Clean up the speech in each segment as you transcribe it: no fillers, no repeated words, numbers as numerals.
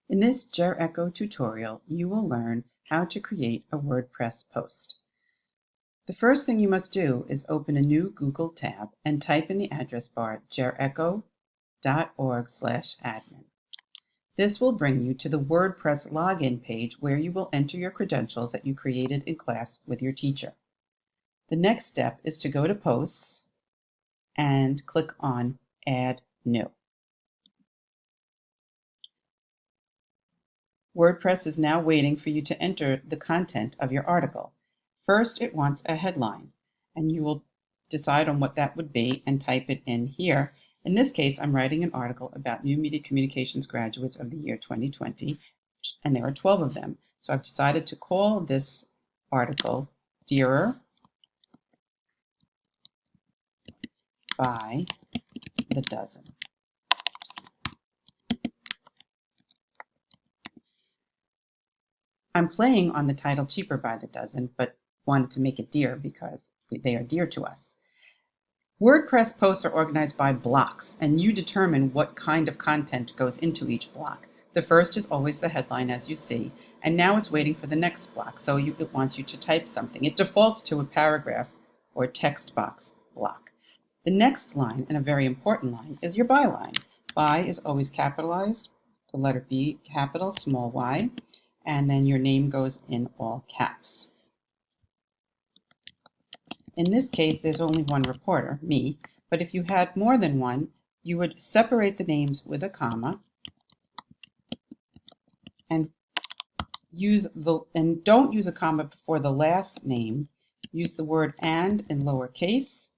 In this JerEcho tutorial, you will learn how to create a WordPress post. The first thing you must do is open a new Google tab and type in the address bar jerecho.org/admin. This will bring you to the WordPress login page where you will enter your credentials that you created in class with your teacher. The next step is to go to Posts and click on Add New. WordPress is now waiting for you to enter the content of your article. First, it wants a headline, and you will decide on what that would be and type it in here. In this case, I'm writing an article about new media communications graduates of the year 2020, and there are 12 of them. So I've decided to call this article Dearer by the Dozen. I'm playing on the title Cheaper by the Dozen, but wanted to make it dear because they are dear to us. WordPress posts are organized by blocks, and you determine what kind of content goes into each block. The first is always the headline, as you see, and now it's waiting for the next block, so it wants you to type something. It defaults to a paragraph or text box block. The next line, and a very important line, is your byline. By is always capitalized, the letter B capital, small y, and then your name goes in all caps. In this case, there's only one reporter, me, but if you had more than one, you would separate the names with a comma and don't use a comma before the last name. Use the word and in lowercase,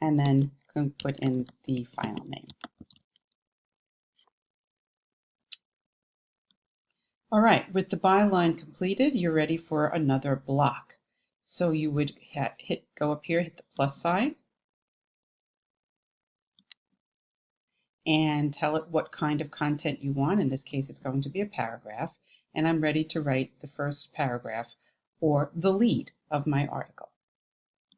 and then put in the final name. All right, with the byline completed, you're ready for another block. So you would go up here, hit the plus sign, and tell it what kind of content you want. In this case, it's going to be a paragraph, and I'm ready to write the first paragraph or the lead of my article.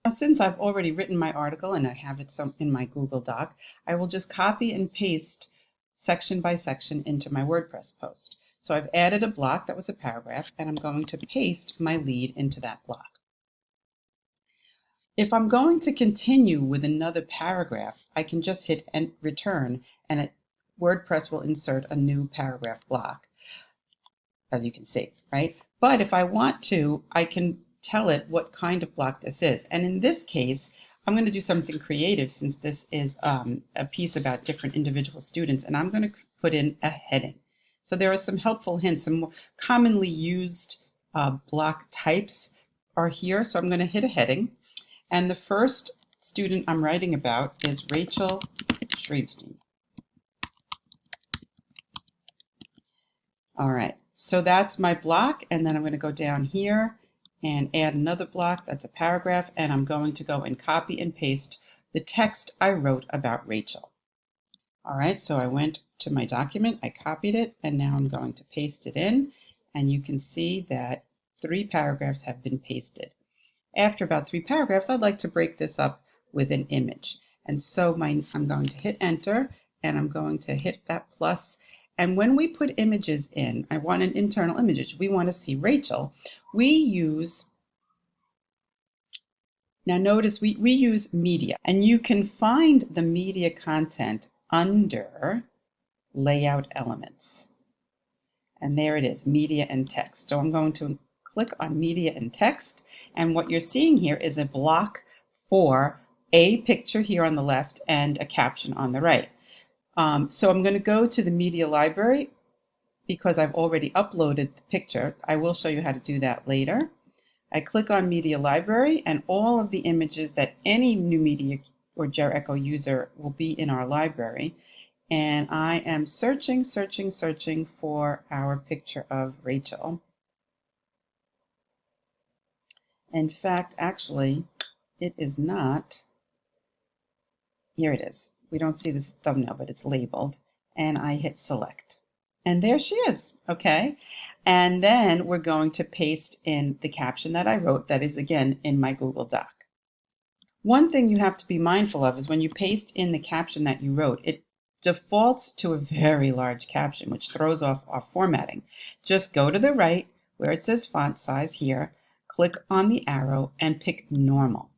Now, since I've already written my article and I have it in my Google Doc, I will just copy and paste section by section into my WordPress post. So I've added a block that was a paragraph, and I'm going to paste my lead into that block. If I'm going to continue with another paragraph, I can just hit return, and WordPress will insert a new paragraph block, as you can see, right? But if I want to, I can tell it what kind of block this is. And in this case, I'm going to do something creative since this is a piece about different individual students, and I'm going to put in a heading. So there are some helpful hints. Some commonly used block types are here. So I'm going to hit a heading. And the first student I'm writing about is Rachel Shrievestein. All right, so that's my block. And then I'm going to go down here and add another block. That's a paragraph. And I'm going to go and copy and paste the text I wrote about Rachel. All right, so I went to my document, I copied it, and now I'm going to paste it in. And you can see that 3 paragraphs have been pasted. After about 3 paragraphs, I'd like to break this up with an image. And so I'm going to hit enter, and I'm going to hit that plus. And when we put images in, I want an internal image. We want to see Rachel. Now notice we use media, and you can find the media content under layout elements. And there it is, media and text. So I'm going to click on media and text, and what you're seeing here is a block for a picture here on the left and a caption on the right. So I'm going to go to the media library because I've already uploaded the picture. I will show you how to do that later. I click on media library, and all of the images that any new media or JerEcho user will be in our library. And I am searching for our picture of Rachel. In fact, actually, it is not. Here it is. We don't see this thumbnail, but it's labeled. And I hit select. And there she is, okay? And then we're going to paste in the caption that I wrote that is, again, in my Google Doc. One thing you have to be mindful of is when you paste in the caption that you wrote, it defaults to a very large caption, which throws off our formatting. Just go to the right where it says font size here, click on the arrow and pick normal.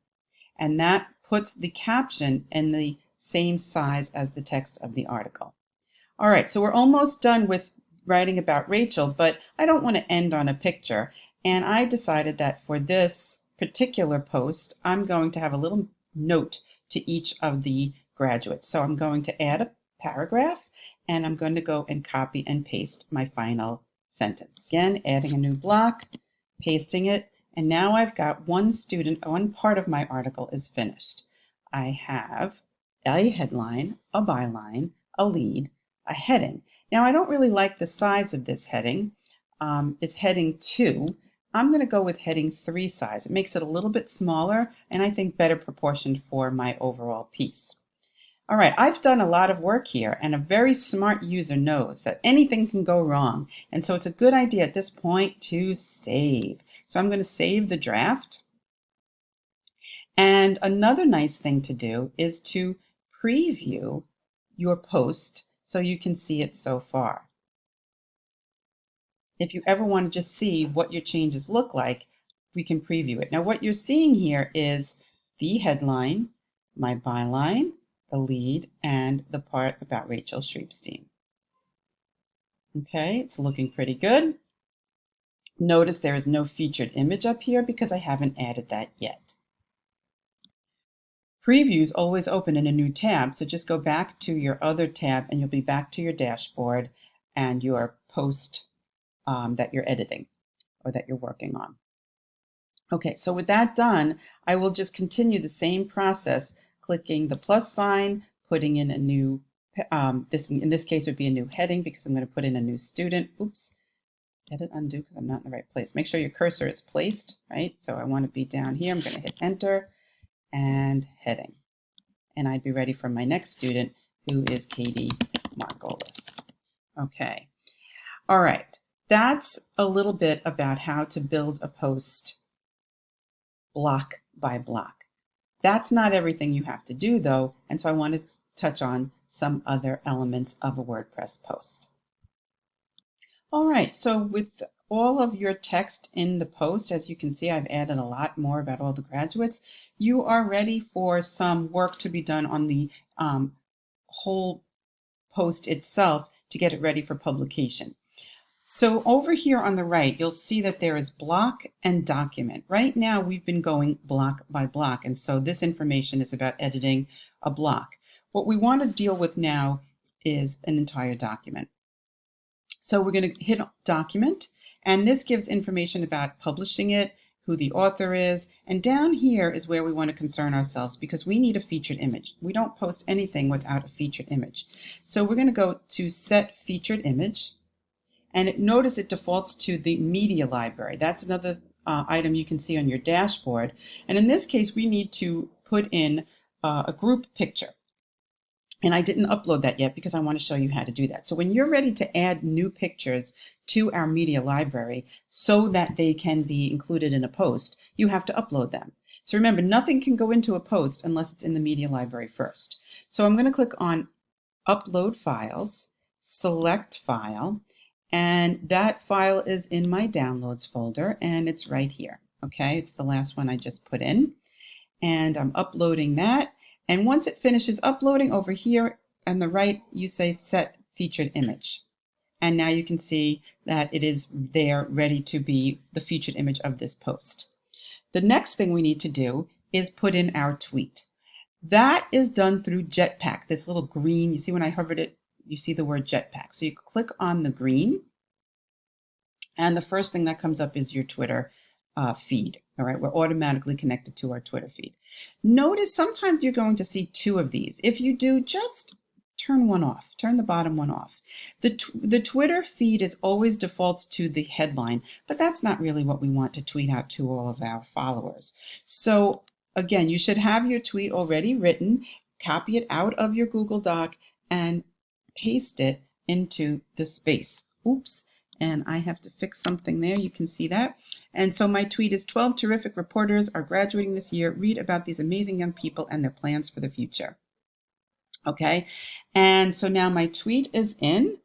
And that puts the caption in the same size as the text of the article. All right, so we're almost done with writing about Rachel, but I don't want to end on a picture. And I decided that for this particular post, I'm going to have a little note to each of the graduates. So I'm going to add a paragraph, and I'm going to go and copy and paste my final sentence. Again, adding a new block, pasting it, and now I've got one student, one part of my article is finished. I have a headline, a byline, a lead, a heading. Now I don't really like the size of this heading. It's heading 2. I'm going to go with heading 3 size. It makes it a little bit smaller and I think better proportioned for my overall piece. All right, I've done a lot of work here, and a very smart user knows that anything can go wrong. And so it's a good idea at this point to save. So I'm going to save the draft. And another nice thing to do is to preview your post so you can see it so far. If you ever want to just see what your changes look like, we can preview it. Now what you're seeing here is the headline, my byline, the lead, and the part about Rachel Schreibstein. Okay, it's looking pretty good. Notice there is no featured image up here because I haven't added that yet. Previews always open in a new tab, so just go back to your other tab and you'll be back to your dashboard and your post that you're editing or that you're working on. Okay, so with that done, I will just continue the same process, clicking the plus sign, putting in a new, in this case would be a new heading because I'm going to put in a new student. Oops, edit undo because I'm not in the right place. Make sure your cursor is placed, right? So I want to be down here. I'm going to hit enter and heading. And I'd be ready for my next student, who is Katie Margolis. Okay, all right. That's a little bit about how to build a post block by block. That's not everything you have to do though, and so I want to touch on some other elements of a WordPress post. All right, so with all of your text in the post, as you can see, I've added a lot more about all the graduates. You are ready for some work to be done on the whole post itself to get it ready for publication. So over here on the right, you'll see that there is block and document. Right now, we've been going block by block, and so this information is about editing a block. What we want to deal with now is an entire document. So we're going to hit document, and this gives information about publishing it, who the author is, and down here is where we want to concern ourselves because we need a featured image. We don't post anything without a featured image. So we're going to go to set featured image. And notice it defaults to the media library. That's another item you can see on your dashboard. And in this case, we need to put in a group picture. And I didn't upload that yet because I want to show you how to do that. So when you're ready to add new pictures to our media library so that they can be included in a post, you have to upload them. So remember, nothing can go into a post unless it's in the media library first. So I'm going to click on Upload Files, select File, and that file is in my downloads folder and it's right here. Okay, it's the last one I just put in and I'm uploading that. And once it finishes uploading, over here on the right, you say set featured image. And now you can see that it is there ready to be the featured image of this post. The next thing we need to do is put in our tweet. That is done through Jetpack, this little green, you see when I hovered it, you see the word Jetpack. So you click on the green, and the first thing that comes up is your Twitter feed. All right, we're automatically connected to our Twitter feed. Notice sometimes you're going to see 2 of these. If you do, just turn one off, turn the bottom one off. The Twitter feed is always defaults to the headline, but that's not really what we want to tweet out to all of our followers. So again, you should have your tweet already written, copy it out of your Google Doc and paste it into the space. Oops, and I have to fix something there. You can see that. And so my tweet is 12 terrific reporters are graduating this year. Read about these amazing young people and their plans for the future. Okay, and so now my tweet is in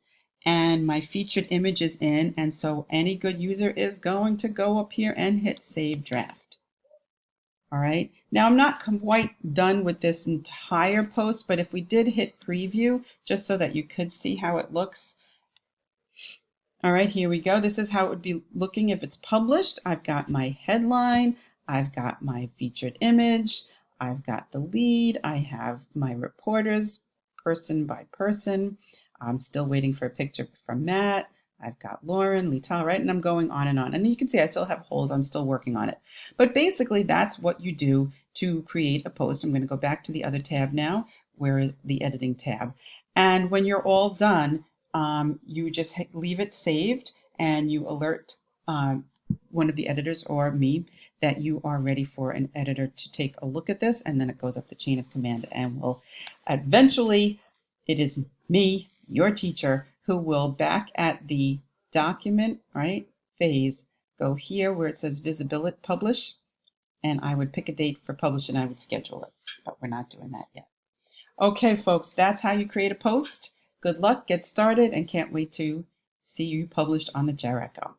and my featured image is in, and so any good user is going to go up here and hit Save Draft. All right, now I'm not quite done with this entire post, but if we did hit preview, just so that you could see how it looks. All right, here we go. This is how it would be looking if it's published. I've got my headline, I've got my featured image, I've got the lead, I have my reporters person by person. I'm still waiting for a picture from Matt. I've got Lauren, Lital, right? And I'm going on. And you can see I still have holes. I'm still working on it. But basically, that's what you do to create a post. I'm going to go back to the other tab now, where is the editing tab. And when you're all done, you just leave it saved and you alert one of the editors or me that you are ready for an editor to take a look at this, and then it goes up the chain of command and will eventually, it is me, your teacher, who will back at the document, right, phase, go here where it says visibility publish, and I would pick a date for publish and I would schedule it, but we're not doing that yet. Okay, folks, that's how you create a post. Good luck, get started, and can't wait to see you published on the JerEcho.